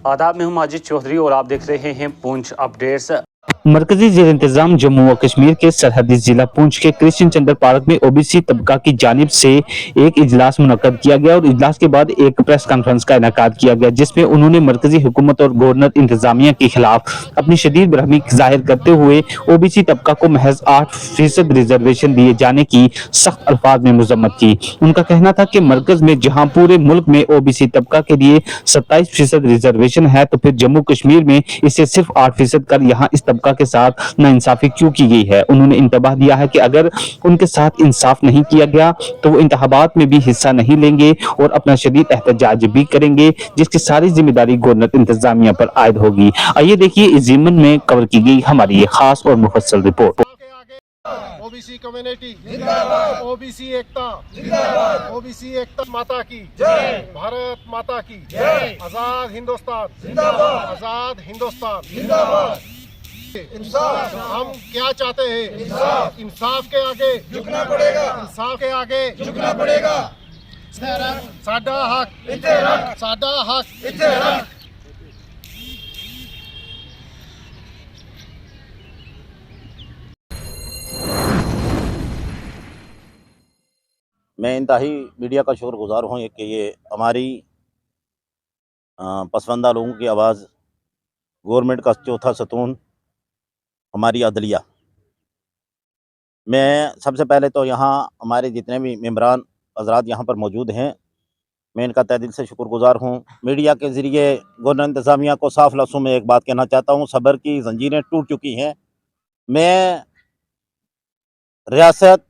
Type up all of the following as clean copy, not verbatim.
आदाब, मैं हूं माजिद चौधरी और आप देख रहे हैं पूंछ अपडेट्स। मरकजी जेर इंतजाम जम्मू व कश्मीर के सरहदी जिला पूंछ के कृष्ण चंद्र पार्क में ओबीसी तबका की जानिब से एक इजलास मुनक्कद किया गया और इजलास के बाद एक प्रेस कॉन्फ्रेंस का इनेकाद किया गया, जिसमें उन्होंने मरकजी हुकूमत और गवर्नर इंतजामिया के खिलाफ अपनी शदीद बरहमी जाहिर करते हुए ओबीसी तबका को महज 8% रिजर्वेशन दिए जाने की सख्त अल्फाज में मजम्मत की। उनका कहना था कि मरकज में जहां पूरे मुल्क में ओबीसी तबका के लिए 27% रिजर्वेशन है, तो फिर जम्मू कश्मीर में इसे सिर्फ 8% कर यहाँ इस तबका के साथ नाइंसाफी क्यों की गई है। उन्होंने इंतबाह दिया है कि अगर उनके साथ इंसाफ नहीं किया गया तो वो इंतखाबात में भी हिस्सा नहीं लेंगे और अपना शदीद एहतजाज भी करेंगे, जिसकी सारी जिम्मेदारी गवर्नर इंतजामिया पर आयद होगी। आइए देखिए इस ज़िम्न में कवर की गई हमारी ये खास और मुफस्सल रिपोर्ट। ओबीसी कम्युनिटी जिंदाबाद, ओबीसी एकता जिंदाबाद, ओबीसी एकता माता की जय, भारत माता की जय, आजाद हिंदुस्तान जिंदाबाद, आजाद हिंदुस्तान जिंदाबाद। इंसाफ, हम क्या चाहते हैं? इंसाफ, इंसाफ के आगे झुकना पड़ेगा, इंसाफ के आगे झुकना पड़ेगा। साडा हक इत्थे रख, साडा हक इत्थे रख। मैं इंतहाई मीडिया का शुक्रगुजार हूँ कि ये हमारी पसमानदा लोगों की आवाज़, गवर्नमेंट का चौथा सतून, हमारी अदलिया। मैं सबसे पहले तो यहाँ हमारे जितने भी मेंबरान हजरात यहाँ पर मौजूद हैं, मैं इनका तहे दिल से शुक्रगुजार हूँ। मीडिया के ज़रिए गवर्नर इंतज़ामिया को साफ लफ्ज़ों में एक बात कहना चाहता हूँ, सब्र की जंजीरें टूट चुकी हैं। मैं रियासत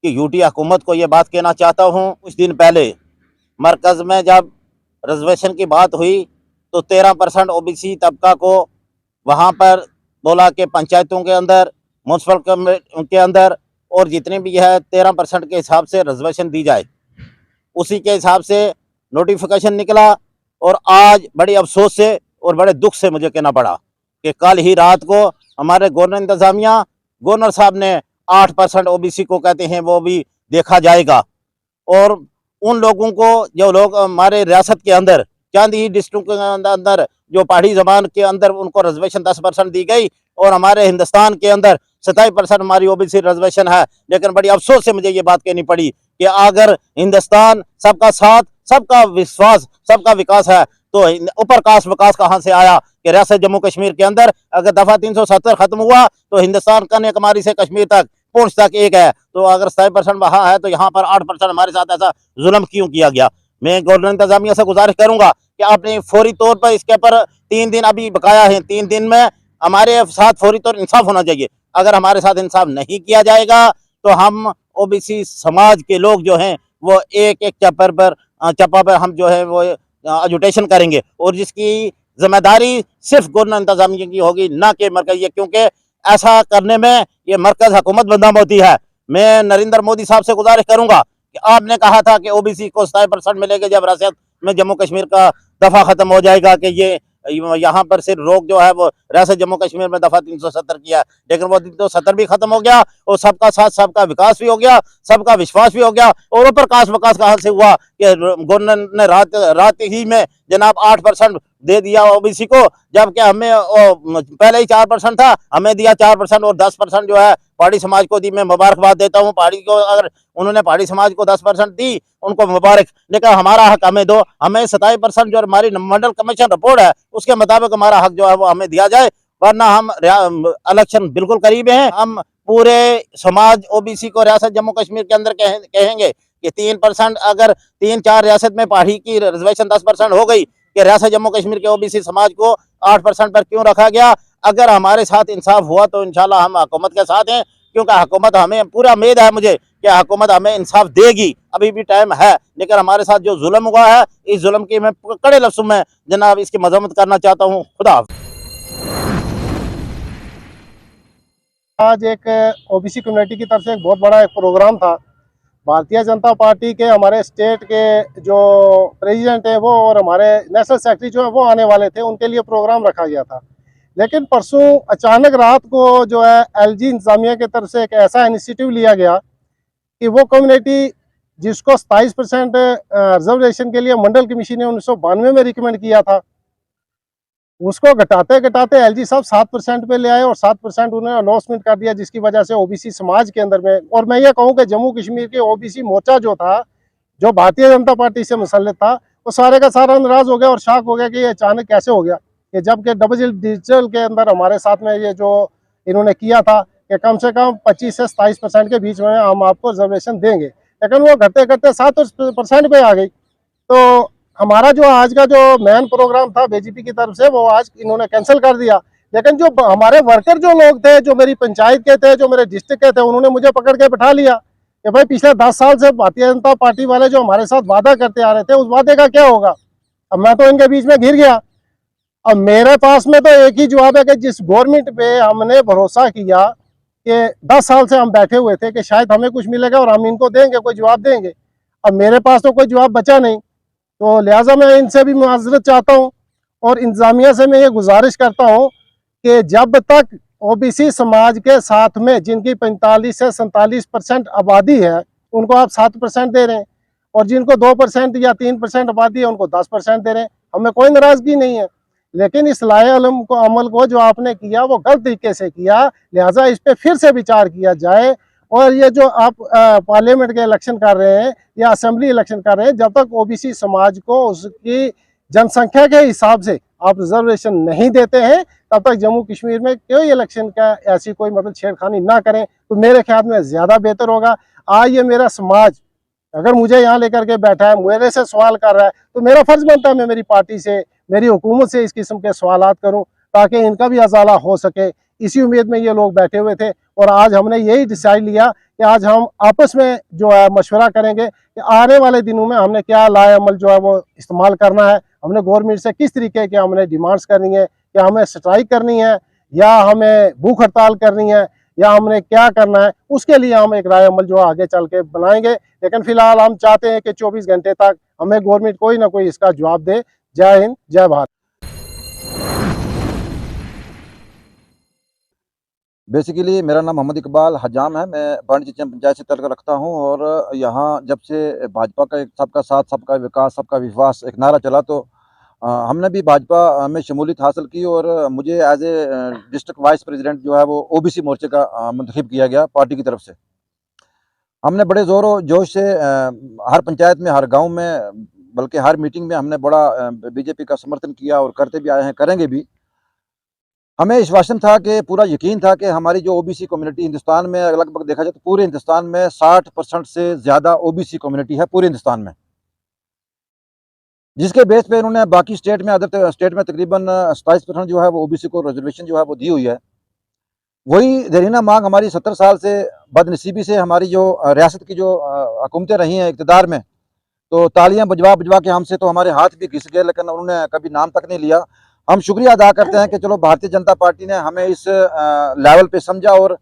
कि यूटी हुकूमत को ये बात कहना चाहता हूँ, कुछ दिन पहले मरकज़ में जब रिजर्वेशन की बात हुई तो 13% ओबीसी तबका को वहाँ पर बोला कि पंचायतों के अंदर, म्यूनसिपल के अंदर और जितने भी है 13% के हिसाब से रिजर्वेशन दी जाए। उसी के हिसाब से नोटिफिकेशन निकला और आज बड़े अफसोस से और बड़े दुख से मुझे कहना पड़ा कि कल ही रात को हमारे गवर्नर इंतज़ामिया, गवर्नर साहब ने 8% ओबीसी को कहते हैं वो भी देखा जाएगा। और उन लोगों को जो लोग हमारे रियासत के अंदर चांदी डिस्ट्रिक्ट के अंदर जो पहाड़ी ज़बान के अंदर उनको रिजर्वेशन 10% दी गई और हमारे हिंदुस्तान के अंदर 27% हमारी ओबीसी रिजर्वेशन है। लेकिन बड़ी अफसोस से मुझे ये बात कहनी पड़ी कि अगर हिंदुस्तान सबका साथ, सबका विश्वास, सबका विकास है तो ऊपर कास्ट विकास कहाँ से आया कि रियासत जम्मू कश्मीर के अंदर अगर दफ़ा 370 खत्म हुआ तो हिंदुस्तान कन्याकुमारी से कश्मीर तक, पूंछ तक एक है। तो अगर 27% वहाँ है तो यहाँ पर 8% हमारे साथ ऐसा जुल्म क्यों किया गया? मैं गवर्नर इंतजामिया से गुजारिश करूंगा कि आपने फौरी तौर पर इसके ऊपर 3 दिन अभी बकाया है, 3 दिन में हमारे साथ फौरी तौर इंसाफ होना चाहिए। अगर हमारे साथ इंसाफ नहीं किया जाएगा तो हम ओबीसी समाज के लोग जो हैं वो एक एक चप्पा पर हम जो है वो एजुटेशन करेंगे और जिसकी जिम्मेदारी सिर्फ गवर्नर इंतजामिया की होगी, ना कि मरकज़, क्योंकि ऐसा करने में ये मरकज़ हुकूमत बदनाम होती है। मैं नरेंद्र मोदी साहब से गुजारिश करूंगा कि आपने कहा था कि ओबीसी को 27% मिलेगा जब रियासत में जम्मू कश्मीर का दफ़ा ख़त्म हो जाएगा, कि ये यहाँ पर सिर्फ रोक जो है वो रियासत जम्मू कश्मीर में दफ़ा 370 किया, लेकिन वो 370 भी खत्म हो गया और सबका साथ, सबका विकास भी हो गया, सबका विश्वास भी हो गया। और ऊपर कास्ट विकास कहाँ से हुआ कि गवर्नर ने रात ही में जनाब 8% दे दिया ओबीसी को, जबकि हमें पहले ही 4% था, हमें दिया 4% और 10% जो है पहाड़ी समाज को दी। मैं मुबारकबाद देता हूँ पहाड़ी को, अगर उन्होंने पहाड़ी समाज को 10% दी उनको मुबारक, लेकिन हमारा हक हमें दो। हमें 27% जो हमारी मंडल कमीशन रिपोर्ट है उसके मुताबिक हमारा हक जो है वो हमें दिया जाए, वरना हम इलेक्शन बिल्कुल करीब हैं। हम पूरे समाज ओबीसी को रियासत जम्मू कश्मीर के अंदर कहेंगे कि 3%, अगर 3-4 रियासत में पहाड़ी की रिजर्वेशन 10% हो गई, कि रियासत जम्मू कश्मीर के ओबीसी समाज को 8% पर क्यों रखा गया? अगर हमारे साथ इंसाफ हुआ तो इंशाल्लाह हम हुकूमत के साथ हैं, क्योंकि हुकूमत, हमें पूरा उम्मीद है मुझे कि हुकूमत हमें इंसाफ देगी। अभी भी टाइम है, लेकिन हमारे साथ जो जुल्म हुआ है, इस जुल्म की मैं कड़े लफ्ज़ों में जनाब इसकी मजम्मत करना चाहता हूँ। खुदा। आज एक ओबीसी कम्युनिटी की तरफ से एक बहुत बड़ा एक प्रोग्राम था। भारतीय जनता पार्टी के हमारे स्टेट के जो प्रेसिडेंट है वो और हमारे नेशनल सेक्रेटरी जो है वो आने वाले थे, उनके लिए प्रोग्राम रखा गया था। लेकिन परसों अचानक रात को जो है एलजी इंतजामिया की तरफ से एक ऐसा इनिशिएटिव लिया गया कि वो कम्युनिटी जिसको 27% रिजर्वेशन के लिए मंडल कमीशन ने 1992 में रिकमेंड किया था, उसको घटाते घटाते एलजी साहब 7% पे ले आए और 7% उन्होंने अनाउंसमेंट कर दिया, जिसकी वजह से ओबीसी समाज के अंदर में, और मैं ये कहूँ कि जम्मू कश्मीर के ओबीसी मोर्चा जो था, जो भारतीय जनता पार्टी से मुसल्लत था, वो सारे का सारा नाराज हो गया और शॉक हो गया कि ये अचानक कैसे हो गया, कि जबकि डबल डिजिटल के अंदर हमारे साथ में ये जो इन्होंने किया था कि कम से कम 25 से 27% के बीच में हम आपको रिजर्वेशन देंगे, लेकिन वो घटते घटते 7% पे आ गई। तो हमारा जो आज का जो मेन प्रोग्राम था बीजेपी की तरफ से, वो आज इन्होंने कैंसिल कर दिया। लेकिन जो हमारे वर्कर जो लोग थे, जो मेरी पंचायत के थे, जो मेरे डिस्ट्रिक्ट के थे, उन्होंने मुझे पकड़ के बैठा लिया कि भाई पिछले 10 साल से भारतीय जनता पार्टी वाले जो हमारे साथ वादा करते आ रहे थे, उस वादे का क्या होगा। अब मैं तो इनके बीच में घिर गया। अब मेरे पास में तो एक ही जवाब है कि जिस गवर्नमेंट पे हमने भरोसा किया कि 10 साल से हम बैठे हुए थे कि शायद हमें कुछ मिलेगा और हम इनको देंगे, कोई जवाब देंगे, अब मेरे पास तो कोई जवाब बचा नहीं। तो लिहाजा मैं इनसे भी माजरत चाहता हूँ और इंतजामिया से मैं ये गुजारिश करता हूँ कि जब तक ओबीसी समाज के साथ में जिनकी 45 से 47% आबादी है, उनको आप 7% दे रहे हैं, और जिनको 2% या 3% आबादी है उनको 10% दे रहे हैं, हमें कोई नाराजगी नहीं है। लेकिन इस लाए अमल को जो आपने किया वो गलत तरीके से किया, लिहाजा इस पर फिर से विचार किया जाए। और ये जो आप पार्लियामेंट के इलेक्शन कर रहे हैं या असेंबली इलेक्शन कर रहे हैं, जब तक ओबीसी समाज को उसकी जनसंख्या के हिसाब से आप रिजर्वेशन नहीं देते हैं, तब तक जम्मू कश्मीर में कोई इलेक्शन का ऐसी कोई मतलब छेड़खानी ना करें, तो मेरे ख्याल में ज़्यादा बेहतर होगा। आज ये मेरा समाज अगर मुझे यहाँ लेकर के बैठा है, मेरे से सवाल कर रहा है, तो मेरा फर्ज बनता है मैं मेरी पार्टी से, मेरी हुकूमत से इस किस्म के सवालात करूं ताकि इनका भी अजाला हो सके। इसी उम्मीद में ये लोग बैठे हुए थे और आज हमने यही डिसाइड लिया कि आज हम आपस में जो है मशवरा करेंगे कि आने वाले दिनों में हमने क्या लाए अमल जो है वो इस्तेमाल करना है, हमने गवर्नमेंट से किस तरीके के हमने डिमांड्स करनी है, कि हमें स्ट्राइक करनी है या हमें भूख हड़ताल करनी है या हमने क्या करना है, उसके लिए हम एक राय अमल जो आगे चल के बनाएंगे। लेकिन फिलहाल हम चाहते हैं कि 24 घंटे तक हमें गवर्नमेंट कोई ना कोई इसका जवाब दे। जय हिंद, जय भारत। बेसिकली मेरा नाम मोहम्मद इकबाल हजाम है। मैं बांड चिचम पंचायत से तल्लुक़ रखता हूं और यहाँ जब से भाजपा का एक सबका साथ, सबका विकास, सबका विश्वास एक नारा चला, तो हमने भी भाजपा में शमूलियत हासिल की और मुझे as a district vice president जो है वो ओबीसी मोर्चे का मुंतखब किया गया पार्टी की तरफ से। हमने बड़े ज़ोर और जोश से हर पंचायत में, हर गाँव में, बल्कि हर मीटिंग में हमने बड़ा बीजेपी का समर्थन किया और करते भी आए हैं, करेंगे भी। हमें विश्वासन था कि पूरा यकीन था कि हमारी जो ओबीसी कम्युनिटी हिंदुस्तान में लगभग देखा जाए तो पूरे हिंदुस्तान में 60% से ज़्यादा ओबीसी कम्युनिटी है पूरे हिंदुस्तान में, जिसके बेस पे इन्होंने बाकी स्टेट में, अदर स्टेट में तकरीबन 27% जो है वो ओबीसी को रिजर्वेशन जो है वो दी हुई है। वही देरीना मांग हमारी 70 साल से बदनसीबी से हमारी जो रियासत की जो हुकूमतें रही हैं इक़्तिदार में, तो तालियां बजवा बजवा के हमसे तो हमारे हाथ भी घिस गए, लेकिन उन्होंने कभी नाम तक नहीं लिया। हम शुक्रिया अदा करते हैं कि चलो भारतीय जनता पार्टी ने हमें इस लेवल पे समझा और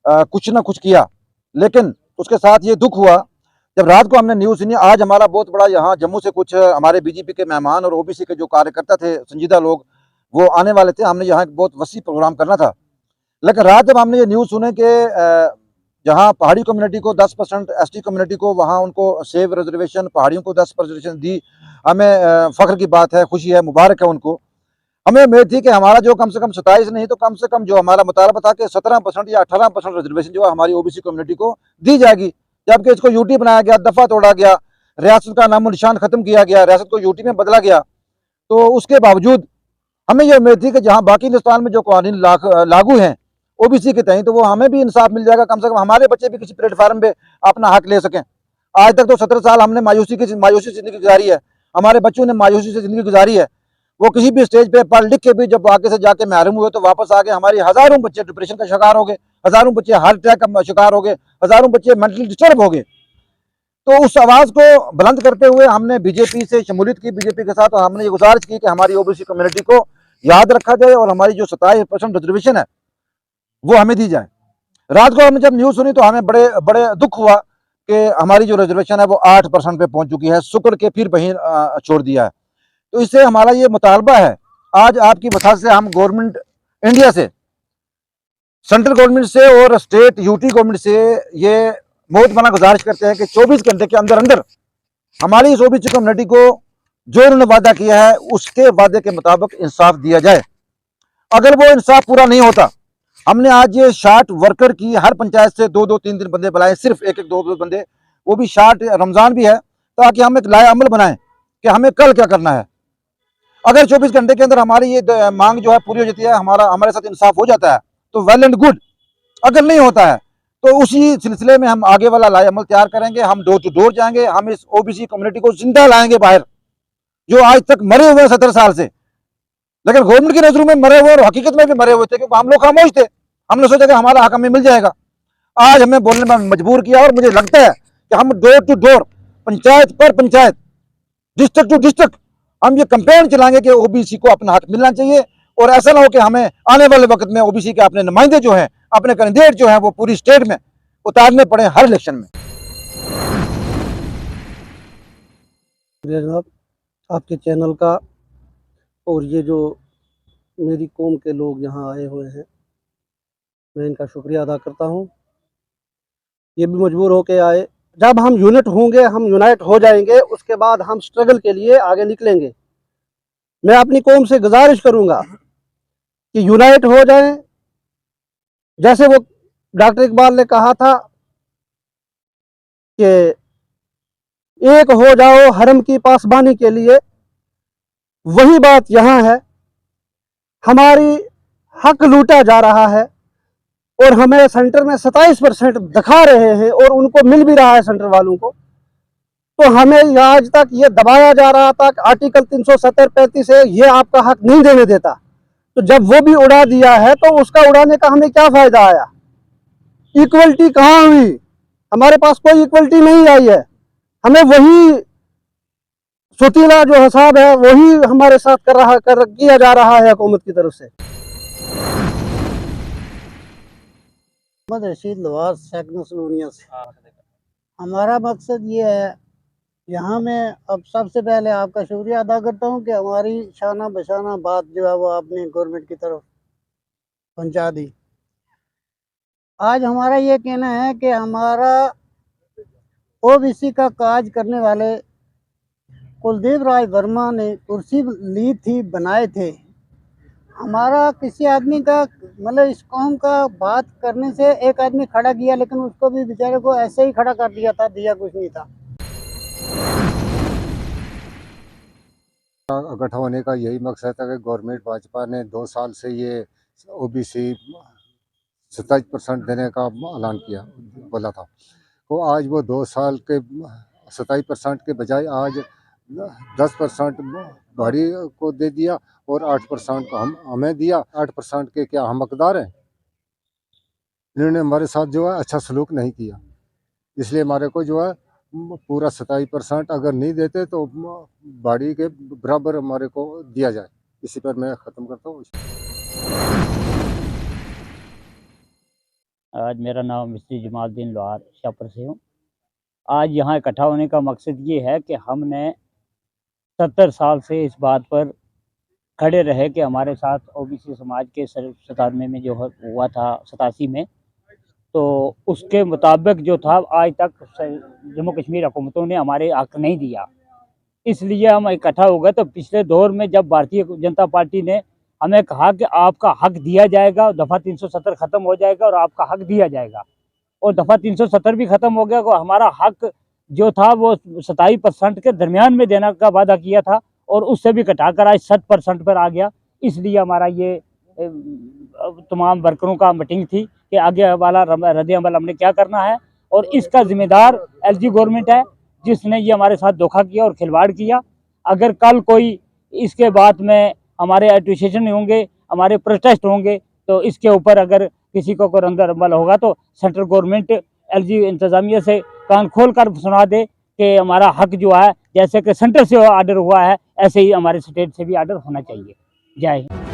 कुछ ना कुछ किया। लेकिन उसके साथ ये दुख हुआ जब रात को हमने न्यूज़ सुनी। आज हमारा बहुत बड़ा यहाँ जम्मू से कुछ हमारे बीजेपी के मेहमान और ओबीसी के जो कार्यकर्ता थे, संजीदा लोग, वो आने वाले थे। हमने यहाँ एक बहुत वसी प्रोग्राम करना था, लेकिन रात जब हमने ये न्यूज़ सुने कि जहाँ पहाड़ी कम्युनिटी को 10%, एसटी कम्युनिटी को वहाँ उनको सेव रिजर्वेशन, पहाड़ियों को 10% दी, हमें फ़ख्र की बात है, खुशी है, मुबारक है उनको। हमें उम्मीद थी कि हमारा जो कम से कम 27 नहीं तो कम से कम जो हमारा मुतालबा था कि 17% या 18% रिजर्वेशन जो है हमारी ओबीसी कम्युनिटी को दी जाएगी, जबकि इसको यूटी बनाया गया, दफ़ा तोड़ा गया, रियासत का नामो निशान ख़त्म किया गया, रियासत को यूटी में बदला गया। तो उसके बावजूद हमें ये उम्मीद थी कि जहाँ बाकी हिंदुस्तान में जो कानून लागू हैं ओबीसी के तहत, तो वो हमें भी इंसाफ मिल जाएगा, कम से कम हमारे बच्चे भी किसी प्लेटफार्म पे अपना हक ले सकें। आज तक तो 17 साल हमने मायूसी से ज़िंदगी गुजारी है, हमारे बच्चों ने मायूसी से ज़िंदगी गुजारी है। वो किसी भी स्टेज पे पढ़ लिख के भी जब आगे से जाके महरूम हुए तो वापस आके हमारी हज़ारों बच्चे डिप्रेशन का शिकार हो गए, हज़ारों बच्चे हार्ट अटैक का शिकार हो गए, हज़ारों बच्चे मेंटली डिस्टर्ब हो गए। तो उस आवाज़ को बुलंद करते हुए हमने बीजेपी से शमूलियत की, बीजेपी के साथ, और हमने ये गुजारिश की कि हमारी ओबीसी कम्युनिटी को याद रखा जाए और हमारी जो 27% रिजर्वेशन है वो हमें दी जाए। रात को हमने जब न्यूज़ सुनी तो हमें बड़े दुख हुआ कि हमारी जो रिजर्वेशन है वो 8% पे पहुंच चुकी है, शुक्र के फिर वहीं छोड़ दिया है। तो इससे हमारा ये मुतालबा है आज आपकी वजह से, हम गवर्नमेंट इंडिया से, सेंट्रल गवर्नमेंट से और स्टेट यूटी गवर्नमेंट से ये बहुत बड़ा गुजारिश करते हैं कि 24 घंटे के अंदर अंदर हमारी इस ओबीसी कम्युनिटी को जो उन्होंने वादा किया है उसके वादे के मुताबिक इंसाफ दिया जाए। अगर वो इंसाफ पूरा नहीं होता, हमने आज ये 60 वर्कर की हर पंचायत से 2-2 3-3 बंदे बुलाए, सिर्फ 1-1 2-2 बंदे, वो भी 60 रमजान भी है, ताकि हम एक लाए अमल बनाएं कि हमें कल क्या करना है। अगर 24 घंटे के अंदर हमारी ये मांग जो है पूरी हो जाती है, हमारे साथ इंसाफ हो जाता है तो वेल एंड गुड। अगर नहीं होता है तो उसी सिलसिले में हम आगे वाला लाए अमल तैयार करेंगे। हम डोर टू डोर जाएंगे, हम इस ओबीसी कम्युनिटी को जिंदा लाएंगे बाहर, जो आज तक मरे हुए हैं 70 साल से, लेकिन गवर्नमेंट की नजरों में मरे हुए और हकीकत में भी मरे हुए थे, क्योंकि हम लोग खामोश थे। हमने सोचा कि हमारा हक हमें मिल जाएगा। आज हमें बोलने में मजबूर किया, और मुझे लगता है कि हम डोर टू डोर, पंचायत पर पंचायत, डिस्ट्रिक्ट टू डिस्ट्रिक्ट हम ये कैंपेन चलाएंगे कि ओबीसी को अपना हक मिलना चाहिए। और ऐसा ना हो कि हमें आने वाले वक्त में ओबीसी के अपने नुमाइंदे जो हैं, अपने कैंडिडेट जो हैं, वो पूरी स्टेट में उतारने पड़े हर इलेक्शन में। जनाब, आपके चैनल का और ये जो मेरी कौम के लोग यहाँ आए हुए हैं, मैं इनका शुक्रिया अदा करता हूँ। ये भी मजबूर होके आए। जब हम यूनिट होंगे, हम यूनाइट हो जाएंगे, उसके बाद हम स्ट्रगल के लिए आगे निकलेंगे। मैं अपनी कौम से गुजारिश करूँगा कि यूनाइट हो जाएं। जैसे वो डॉक्टर इकबाल ने कहा था कि एक हो जाओ हरम की पासबानी के लिए, वही बात यहाँ है। हमारी हक लूटा जा रहा है और हमें सेंटर में 27% दिखा रहे हैं, और उनको मिल भी रहा है सेंटर वालों को। तो हमें आज तक ये दबाया जा रहा था कि आर्टिकल 370-35 है, ये आपका हक नहीं देने देता। तो जब वो भी उड़ा दिया है तो उसका उड़ाने का हमें क्या फायदा आया? इक्वलिटी कहाँ हुई? हमारे पास कोई इक्वलिटी नहीं आई है। हमें वही सुतीला जो हिसाब है वही हमारे साथ किया जा रहा है हुकूमत की तरफ से। मोहम्मद रशीद लवास सेकंड सलूनिया से। हमारा मकसद ये है, यहाँ मैं अब सबसे पहले आपका शुक्रिया अदा करता हूँ कि हमारी शाना बशाना बात जो है वो आपने गवर्नमेंट की तरफ पहुँचा दी। आज हमारा ये कहना है कि हमारा ओबीसी का काज करने वाले कुलदीप राय वर्मा ने कुर्सी ली थी, बनाए थे। हमारा किसी आदमी का मतलब इस कौम का बात करने से एक आदमी खड़ा किया, लेकिन उसको भी बेचारे को ऐसे ही खड़ा कर दिया था, दिया कुछ नहीं था। इकट्ठा होने का यही मकसद था कि गवर्नमेंट भाजपा ने 2 साल से ये ओबीसी 27% देने का ऐलान किया, बोला था। तो आज वो 2 साल के 27% के बजाय आज 10% भाड़ी को दे दिया और 8% को हमें दिया। 8% के क्या हम हकदार हैं? इन्होंने हमारे साथ जो है अच्छा सलूक नहीं किया, इसलिए हमारे को जो है पूरा 27% अगर नहीं देते तो भाड़ी के बराबर हमारे को दिया जाए। इसी पर मैं ख़त्म करता हूँ। आज मेरा नाम मिस्त्री जमालुद्दीन लोहार शाहपुर से हूँ। आज यहाँ इकट्ठा होने का मकसद ये है कि हमने 70 साल से इस बात पर खड़े रहे कि हमारे साथ ओबीसी समाज के 97 में जो हुआ था, 87 में, तो उसके मुताबिक जो था आज तक जम्मू कश्मीर हुकूमतों ने हमारे हक नहीं दिया। इसलिए हम इकट्ठा हो गए। तो पिछले दौर में जब भारतीय जनता पार्टी ने हमें कहा कि आपका हक दिया जाएगा, दफ़ा 370 ख़त्म हो जाएगा और आपका हक दिया जाएगा, और दफ़ा 370 भी ख़त्म हो गया, तो हमारा हक जो था वो 27% के दरमियान में देने का वादा किया था, और उससे भी घटाकर आज 60% पर आ गया। इसलिए हमारा ये तमाम वर्करों का मीटिंग थी कि आगे वाला रद्द अमल हमने क्या करना है, और इसका जिम्मेदार एलजी गवर्नमेंट है जिसने ये हमारे साथ धोखा किया और खिलवाड़ किया। अगर कल कोई इसके बाद में हमारे एडमिनिस्ट्रेशन होंगे, हमारे प्रोटेस्ट होंगे, तो इसके ऊपर अगर किसी को कोई रद्द अमल होगा तो सेंट्रल गवर्नमेंट एलजी इंतज़ामिया से कान खोल कर सुना दे कि हमारा हक जो है, जैसे कि सेंटर से ऑर्डर हुआ है, ऐसे ही हमारे स्टेट से भी ऑर्डर होना चाहिए। जय हिंद।